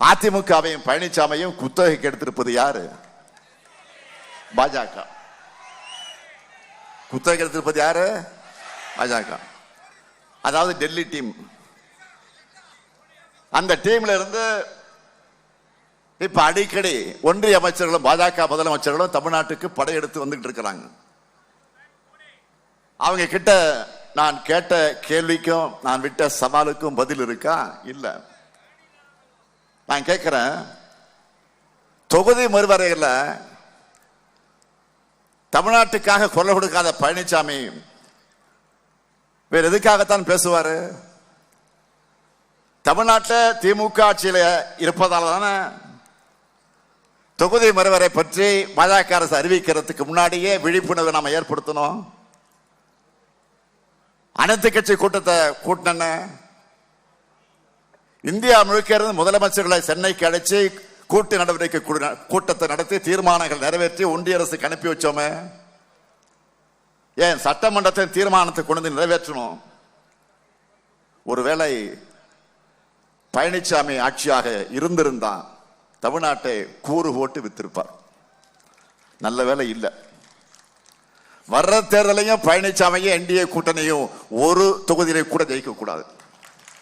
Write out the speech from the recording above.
அதிமுகவையும் பழனிசாமியும் குத்தகைக்கு எடுத்திருப்பது யாரு? பாஜக. குத்தகைக்கு எடுத்திருப்பது யாரு? பாஜக. அதாவது டெல்லி டீம். அந்த டீம்ல இருந்து இப்ப அடிக்கடி ஒன்றிய அமைச்சர்களும் பாஜக முதலமைச்சர்களும் தமிழ்நாட்டுக்கு படையெடுத்து வந்துட்டு இருக்கிறாங்க. அவங்க கிட்ட நான் கேட்ட கேள்விக்கும் நான் விட்ட சவாலுக்கும் பதில் இருக்கா? இல்ல. நான் கேட்கிறேன், தொகுதி மறுவரையில் தமிழ்நாட்டுக்காக குரல் கொடுக்காத பழனிசாமி வேற எதுக்காகத்தான் பேசுவாரு? தமிழ்நாட்டில் திமுக ஆட்சியில் இருப்பதால தானே தொகுதி மறுவரை பற்றி பாஜக அரசு அறிவிக்கிறதுக்கு முன்னாடியே விழிப்புணர்வை நாம ஏற்படுத்தணும். அனைத்து கட்சி கூட்டத்தை கூட்டின இந்தியா முழுக்க இருந்து முதலமைச்சர்களை சென்னைக்கு அழைச்சி கூட்டு நடவடிக்கை கூட்டத்தை நடத்தி தீர்மானங்கள் நிறைவேற்றி ஒன்றிய அரசுக்கு அனுப்பி வச்சோமே. ஏன் சட்டமன்றத்தின் தீர்மானத்தை கொண்டு வந்து நிறைவேற்றணும்? ஒருவேளை பழனிசாமி ஆட்சியாக இருந்திருந்தான் தமிழ்நாட்டை கூறு போட்டு வித்திருப்பார். நல்ல வேலை இல்லை. வர்ற தேர்தலையும் பழனிசாமியும் என்டிஏ கூட்டணியும் ஒரு தொகுதியிலே கூட ஜெயிக்க கூடாது.